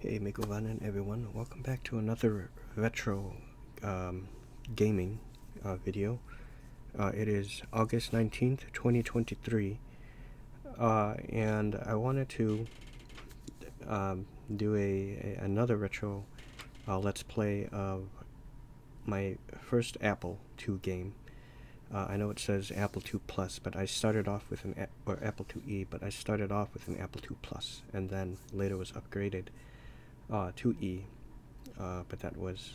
Hey Megovanen everyone, welcome back to another retro gaming video. It is August 19th, 2023, and I wanted to do another retro let's play of my first Apple II game. I know it says Apple II Plus, but I started off with or Apple IIe, but I started off with an Apple II Plus, and then later was upgraded to E, but that was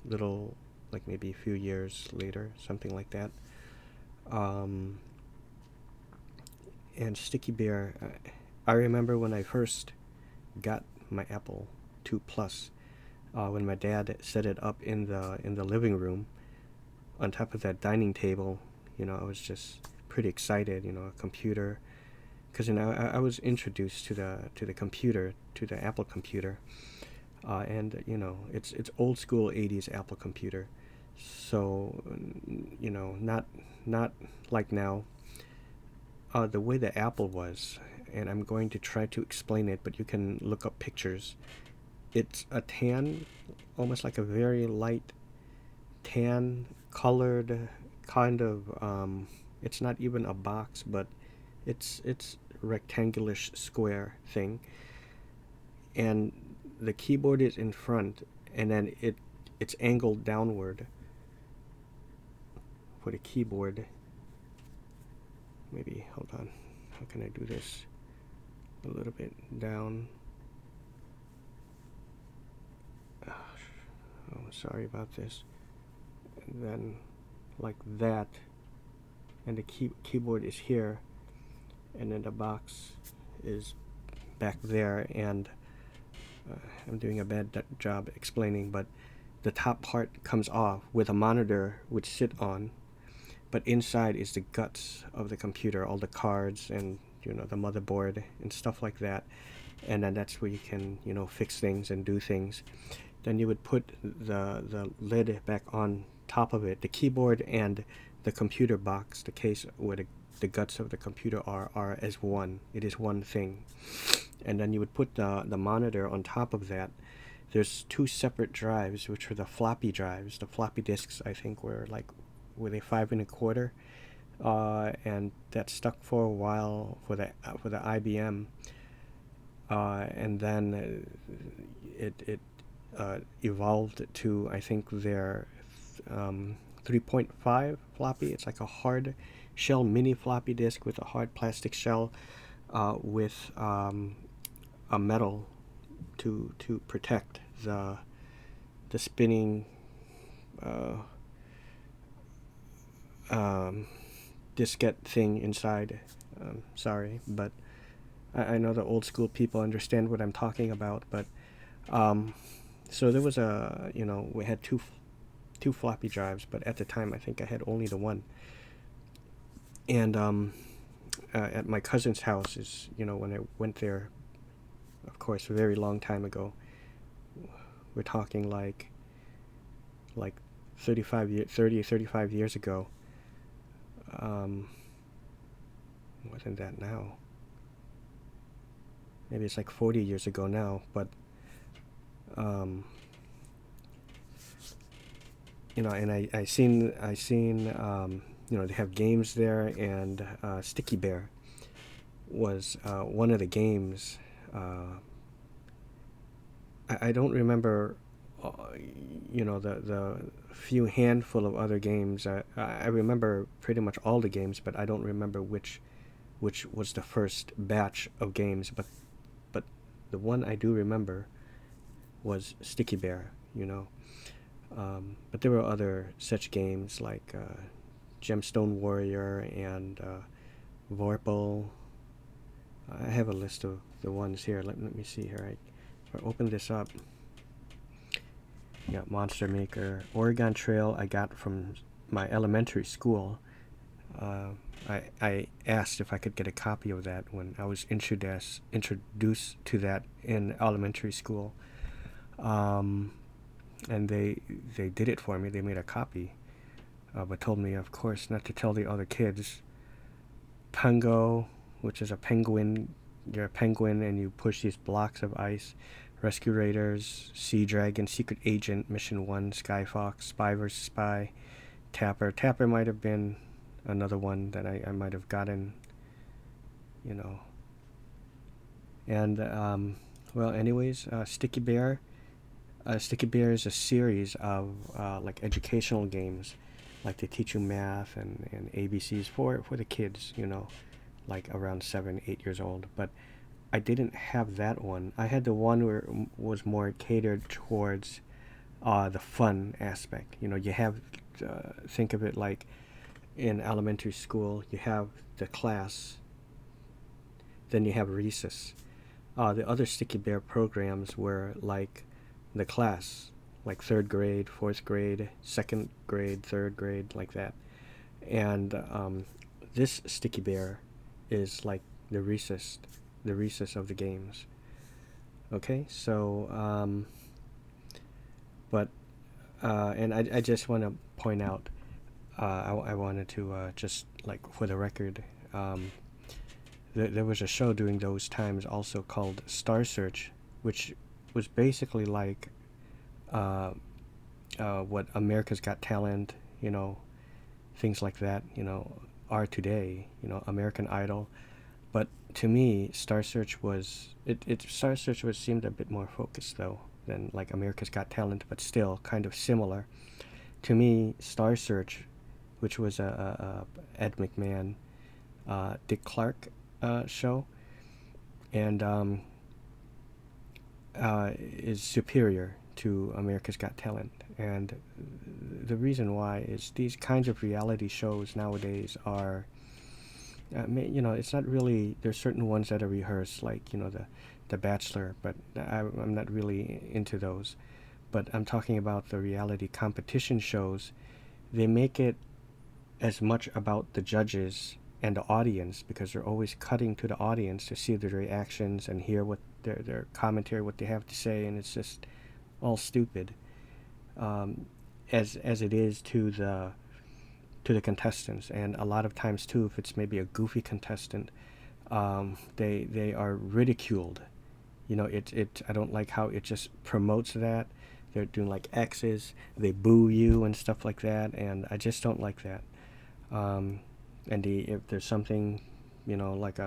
little, like maybe a few years later, something like that. And Stickybear, I remember when I first got my Apple II Plus, when my dad set it up in the living room on top of that dining table. I was just pretty excited. A computer, because I was introduced to the computer, to the Apple computer, and it's old school 80s Apple computer, so not like now. The way the Apple was, and I'm going to try to explain it, but you can look up pictures. It's a tan, almost like a very light tan colored kind of. It's not even a box, but it's rectangularish square thing, and the keyboard is in front, and then it's angled downward for the keyboard. Maybe, hold on, how can I do this? A little bit down. Oh, sorry about this. And then like that, and the keyboard is here, and then the box is back there, and I'm doing a bad job explaining, but the top part comes off with a monitor which sit on, but inside is the guts of the computer, all the cards and the motherboard and stuff like that, and then that's where you can fix things and do things. Then you would put the lid back on top of it. The keyboard and the computer box, the case where the guts of the computer are as one. It is one thing. And then you would put the monitor on top of that. There's two separate drives, which were the floppy drives. The floppy disks, I think, were they 5 1/4, and that stuck for a while for the IBM, and then it evolved to, I think, their 3.5 floppy. It's like a hard shell mini floppy disk with a hard plastic shell, with a metal to protect the spinning diskette thing inside. Sorry, but I know the old school people understand what I'm talking about. But so there was we had two floppy drives, but at the time I think I had only the one. And at my cousin's house is, when I went there, of course, a very long time ago. We're talking like 30 or 35 years ago. More than that now. Maybe it's like 40 years ago now, but and I seen they have games there, and Stickybear was one of the games. I don't remember the few handful of other games. I remember pretty much all the games, but I don't remember which was the first batch of games. But the one I do remember was Stickybear. But there were other such games like Gemstone Warrior and Vorpal. I have a list of the ones here. Let me see here. If I open this up, you got Monster Maker. Oregon Trail I got from my elementary school. I asked if I could get a copy of that when I was introduced to that in elementary school. And they did it for me. They made a copy, but told me, of course, not to tell the other kids. Pungo, which is a penguin. You're a penguin and you push these blocks of ice Rescue Raiders, Sea Dragon, Secret Agent, Mission 1, Sky Fox, Spy vs. Spy, Tapper. Tapper might have been another one that I might have gotten, you know. And, well, anyways, Sticky Bear. Sticky Bear is a series of like educational games, like they teach you math and ABCs for the kids, you know, like around 7, 8 years old. But I didn't have that one. I had the one where it was more catered towards the fun aspect. You know, you have, think of it like in elementary school, you have the class, then you have recess. The other Sticky Bear programs were like the class, like 3rd grade, 4th grade, 2nd grade, 3rd grade, like that. And this Sticky Bear is like the recess of the games. Okay, so but and I just want to point out, I wanted to just like for the record, there was a show during those times also called Star Search, which was basically like what America's Got Talent, you know, things like that, you know, are today, you know, American Idol. But to me, Star Search was Star Search was seemed a bit more focused though than like America's Got Talent, but still kind of similar. To me, Star Search, which was a Ed McMahon, Dick Clark show, and is superior to America's Got Talent. And the reason why is these kinds of reality shows nowadays are, you know, it's not really, there's certain ones that are rehearsed, like, you know, the Bachelor, but I'm not really into those. But I'm talking about the reality competition shows. They make it as much about the judges and the audience, because they're always cutting to the audience to see their reactions and hear what their commentary, what they have to say, and it's just all stupid, as it is to the contestants. And a lot of times too, if it's maybe a goofy contestant, they are ridiculed. You know, I don't like how it just promotes that. They're doing like X's, they boo you and stuff like that, and I just don't like that. And if there's something, you know, like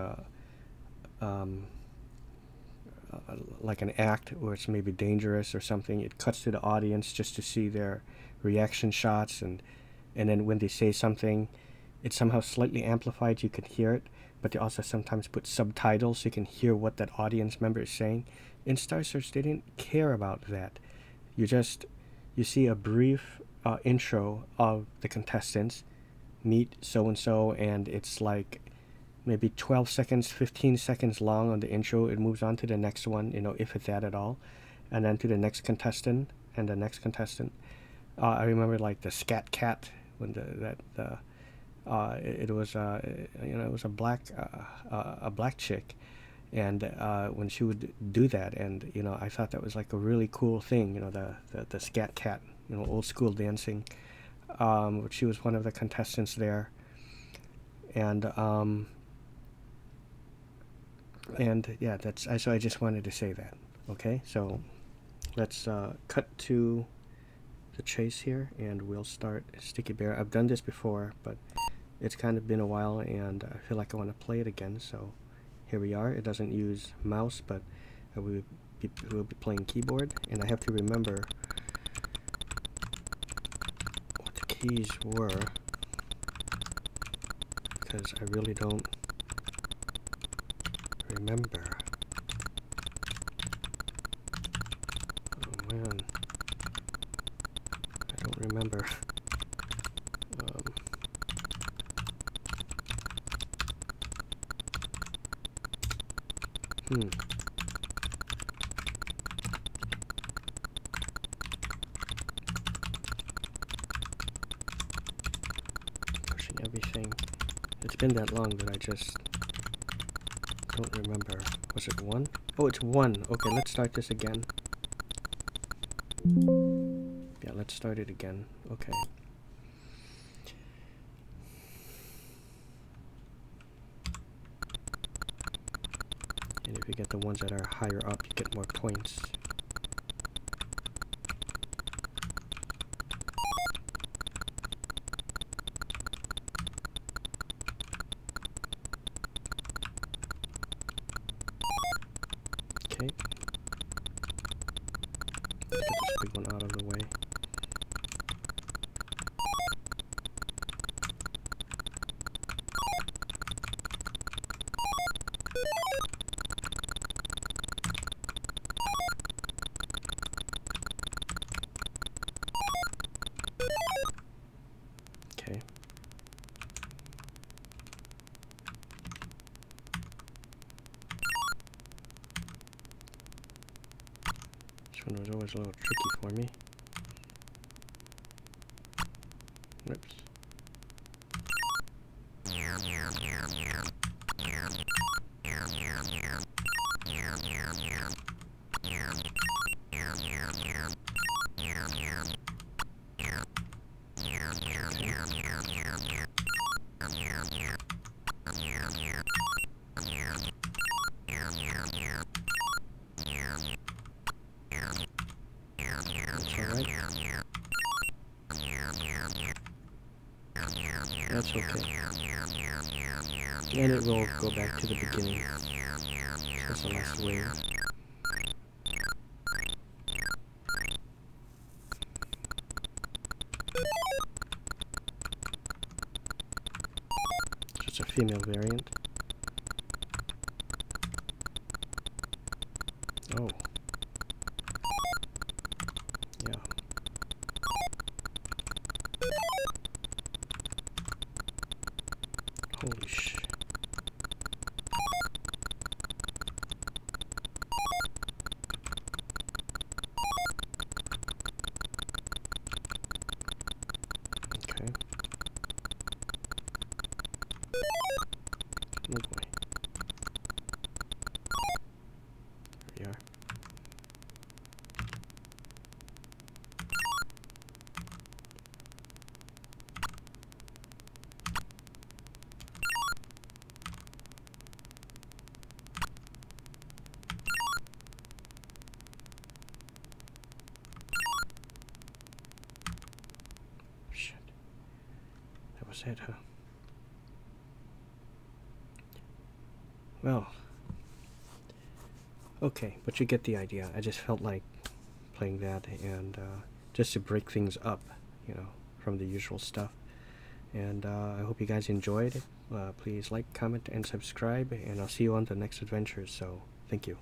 like an act where it's maybe dangerous or something, it cuts to the audience just to see their reaction shots, and then when they say something, it's somehow slightly amplified, you can hear it, but they also sometimes put subtitles so you can hear what that audience member is saying. In Star Search, they didn't care about that. You see a brief intro of the contestants, meet so-and-so, and it's like maybe 12 seconds, 15 seconds long on the intro. It moves on to the next one, you know, if it's that at all, and then to the next contestant and the next contestant. I remember like the Scat Cat, when it was you know, it was a black chick, and when she would do that, and you know, I thought that was like a really cool thing, you know, the Scat Cat, you know, old school dancing. She was one of the contestants there, and yeah, so I just wanted to say that. Okay, so let's cut to the chase here, and we'll start Sticky Bear. I've done this before, but it's kind of been a while, and I feel like I want to play it again. So here we are. It doesn't use mouse, but we'll be playing keyboard, and I have to remember what the keys were, because I really don't remember. Oh man, I don't remember. Pushing everything. It's been that long that I just don't remember. Was it 1? Oh, it's 1. Okay, let's start this again. Yeah, let's start it again. Okay. And if you get the ones that are higher up, you get more points. Okay. Let's get this big one out of the way. Okay. This one was always a little tricky for me. Oops. That's okay. And it will go back to the beginning. That's the last wave. It's a female variant. Oh. Yeah. Holy sh. Okay. Oh boy. There we are. Shit. That was it, huh? Well. Okay, but you get the idea. I just felt like playing that and just to break things up, you know, from the usual stuff. And I hope you guys enjoyed it. Please like, comment, and subscribe, and I'll see you on the next adventure. So, thank you.